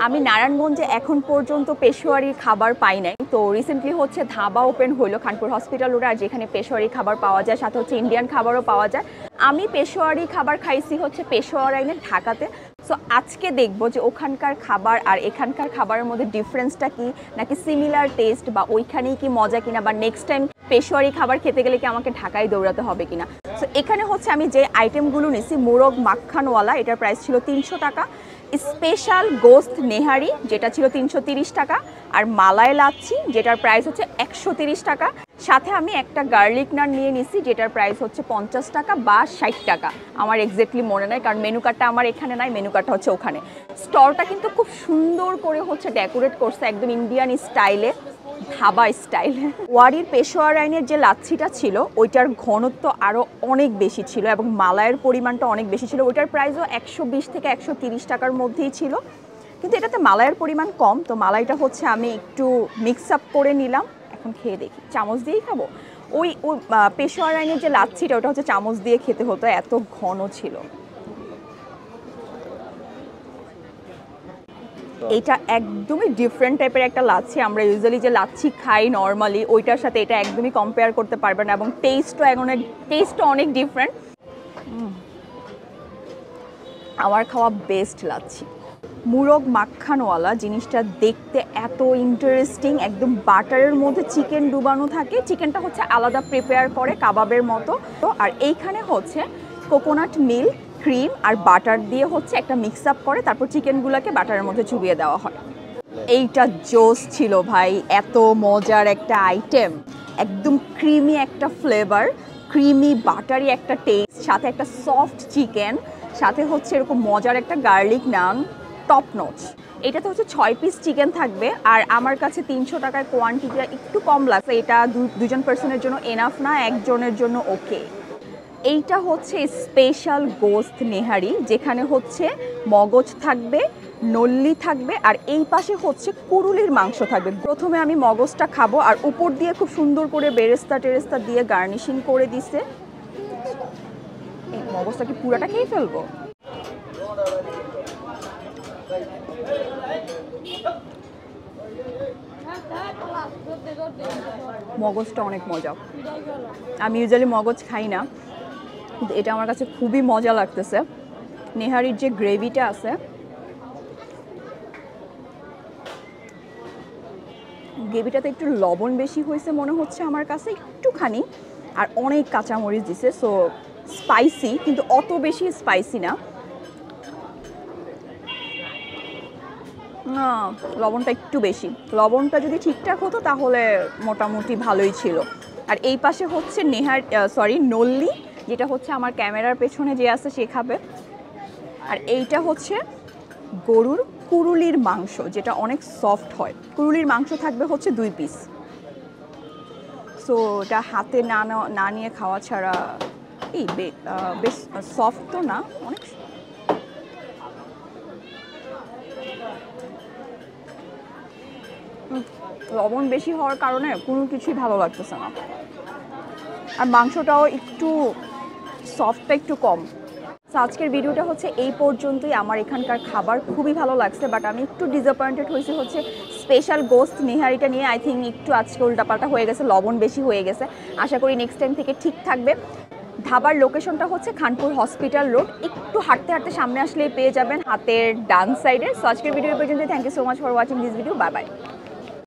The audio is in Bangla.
আমি নারায়ণগঞ্জে এখন পর্যন্ত পেশোয়ারি খাবার পাই নাই। তো রিসেন্টলি হচ্ছে ধাবা ওপেন হলো খানপুর হসপিটাল রোডে, আর যেখানে পেশোয়ারি খাবার পাওয়া যায়, সাথে হচ্ছে ইন্ডিয়ান খাবারও পাওয়া যায়। আমি পেশোয়ারি খাবার খাইছি হচ্ছে পেশোয়ার আইনের ঢাকাতে। সো আজকে দেখবো যে ওখানকার খাবার আর এখানকার খাবারের মধ্যে ডিফারেন্সটা কি, নাকি সিমিলার টেস্ট, বা ওইখানেই কি মজা কিনা, বা নেক্সট টাইম পেশোয়ারি খাবার খেতে গেলে কি আমাকে ঢাকায় দৌড়াতে হবে কিনা। সো এখানে হচ্ছে আমি যে আইটেমগুলো নিছি, মোরগ মাখানওয়ালা, এটার প্রাইস ছিল 300 টাকা। স্পেশাল গোস্ত নেহারি যেটা ছিল 330 টাকা, আর মালাই লাচ্ছি যেটার প্রাইস হচ্ছে 130 টাকা। সাথে আমি একটা গার্লিক নান নিয়ে নিছি যেটার প্রাইস হচ্ছে 50 টাকা বা 60 টাকা, আমার এক্স্যাক্টলি মনে নাই, কারণ মেনু কার্ডটা আমার এখানে নাই, মেনু কার্ডটা হচ্ছে ওখানে। স্টলটা কিন্তু খুব সুন্দর করে হচ্ছে ডেকোরেট করছে, একদম ইন্ডিয়ান স্টাইলে, ধাবা স্টাইলে। ওয়ারির পেশোয়ার আইনের যে লাচ্ছিটা ছিল ওইটার ঘনত্ব আরও অনেক বেশি ছিল এবং মালাইয়ের পরিমাণটা অনেক বেশি ছিল। ওইটার প্রাইসও 120 থেকে 130 টাকার মধ্যেই ছিল, কিন্তু এটাতে মালাইয়ের পরিমাণ কম। তো মালাইটা হচ্ছে আমি একটু মিক্স আপ করে নিলাম, এখন খেয়ে দেখি। চামচ দিয়েই খাবো। ওই পেশোয়ার আইনের যে লাচ্ছিটা ওটা হচ্ছে চামচ দিয়ে খেতে হতো, এত ঘন ছিল। এটা একদমই ডিফারেন্ট টাইপের একটা লাচ্ছি। আমরা ইউজুয়ালি যে লাচ্ছি খাই নর্মালি, ওইটার সাথে এটা একদমই কম্পেয়ার করতে পারবে না, এবং টেস্টও অনেক ডিফারেন্ট। আমার খাওয়া বেস্ট লাচ্ছি। মুরগ মাখানওয়ালা জিনিসটা দেখতে এত ইন্টারেস্টিং, একদম বাটারের মধ্যে চিকেন ডুবানো থাকে, চিকেনটা হচ্ছে আলাদা প্রিপেয়ার করে কাবাবের মতো। আর এইখানে হচ্ছে কোকোনাট মিল্ক, ক্রিম আর বাটার দিয়ে হচ্ছে একটা মিক্স আপ করে, তারপর চিকেনগুলোকে বাটারের মধ্যে চুবিয়ে দেওয়া হয়। এইটা জোস ছিল ভাই, এত মজার একটা আইটেম, একদম ক্রিমি একটা ফ্লেভার, ক্রিমি বাটারি একটা টেস্ট, সাথে একটা সফট চিকেন, সাথে হচ্ছে এরকম মজার একটা গার্লিক নান, টপ নচ। এটাতে হচ্ছে 6 পিস চিকেন থাকবে, আর আমার কাছে 300 টাকার কোয়ান্টিটিটা একটু কম লাগছে। এটা দুজন পার্সনের জন্য এনাফ না, একজনের জন্য ওকে। এইটা হচ্ছে স্পেশাল গোস্ত নেহারি, যেখানে হচ্ছে মগজ থাকবে, নল্লি থাকবে, আর এই পাশে হচ্ছে কুরুলির মাংস থাকবে। প্রথমে আমি মগজটা খাবো, আর উপর দিয়ে খুব সুন্দর করে বেরেস্তা টেরেস্তা দিয়ে গার্নিশিং করে দিছে। এই মগজটা কি পুরাটা খেয়ে ফেলবো? মগজটা অনেক মজা। আমি ইউজুয়ালি মগজ খাই না, কিন্তু এটা আমার কাছে খুবই মজা লাগতেছে। নেহারির যে গ্রেভিটা আছে, গ্রেভিটাতে একটু লবণ বেশি হয়েছে মনে হচ্ছে আমার কাছে, একটুখানি, আর অনেক কাঁচামরিচ দিছে। সো স্পাইসি, কিন্তু অত বেশি স্পাইসি না। না, লবণটা একটু বেশি। লবণটা যদি ঠিকঠাক হতো তাহলে মোটামুটি ভালোই ছিল। আর এই পাশে হচ্ছে নল্লি, যেটা হচ্ছে আমার ক্যামেরার পেছনে যে আছে সে খাবে। আর এইটা হচ্ছে গরুর কুরুলির মাংস, যেটা অনেক সফট হয়। কুরুলির মাংস থাকবে হচ্ছে 2 পিস। সো এটা হাতে না নিয়ে খাওয়া ছাড়া, এই বেশ সফট তো না, অনেক লবণ বেশি হওয়ার কারণে কোনো কিছুই ভালো লাগতেছে না। আর মাংসটাও একটু সফটটা একটু কম। আজকের ভিডিওটা হচ্ছে এই পর্যন্তই। আমার এখানকার খাবার খুবই ভালো লাগছে, বাট আমি একটু ডিসঅ্যাপয়েন্টেড হয়েছি হচ্ছে স্পেশাল গোস্ত নেহারিটা নিয়ে। আই থিঙ্ক একটু আজকে উল্টাপাল্টা হয়ে গেছে, লবণ বেশি হয়ে গেছে। আশা করি নেক্সট টাইম থেকে ঠিক থাকবে। ধাবার লোকেশনটা হচ্ছে খানপুর হসপিটাল রোড, একটু হাঁটতে হাঁটতে সামনে আসলেই পেয়ে যাবেন, হাতের ডান সাইডে। সো আজকের ভিডিও পর্যন্ত, thank you so much for watching this video, bye by.